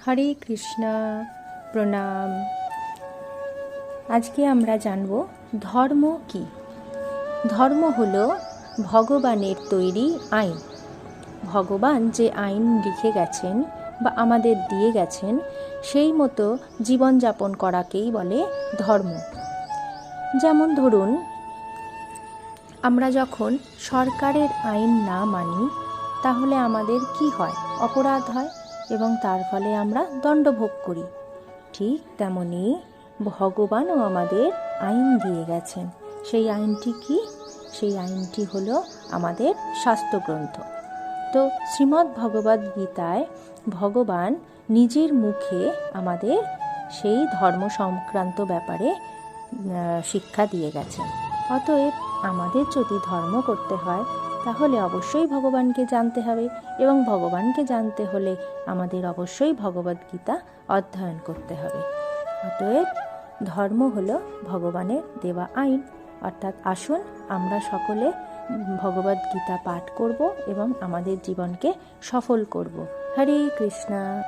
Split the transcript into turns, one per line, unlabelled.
হরে কৃষ্ণা, প্রণাম। আজকে আমরা জানব ধর্ম কি। ধর্ম হলো ভগবানের তৈরি আইন। ভগবান যে আইন লিখে গেছেন বা আমাদের দিয়ে গেছেন, সেই মতো জীবনযাপন করাকেই বলে ধর্ম। যেমন ধরুন, আমরা যখন সরকারের আইন না মানি, তাহলে আমাদের কি হয়? অপরাধ হয় এবং তার ফলে আমরা দণ্ডভোগ করি। ঠিক তেমনি ভগবানও আমাদের আইন দিয়ে গেছেন। সেই আইনটি কি? সেই আইনটি হলো আমাদের শাস্ত্রগ্রন্থ। তো শ্রীমদ্ ভগবদ্ গীতায় ভগবান নিজের মুখে আমাদের সেই ধর্ম সংক্রান্ত ব্যাপারে শিক্ষা দিয়ে গেছেন। অতএব আমাদের যদি ধর্ম করতে হয়, তাহলে অবশ্যই ভগবানকে জানতে হবে, এবং ভগবানকে জানতে হলে আমাদের অবশ্যই ভগবদ্গীতা অধ্যয়ন করতে হবে। অতএব ধর্ম হলো ভগবানের দেওয়া আইন। অর্থাৎ আসুন আমরা সকলে ভগবদ্গীতা পাঠ করব এবং আমাদের জীবনকে সফল করব। হরে কৃষ্ণা।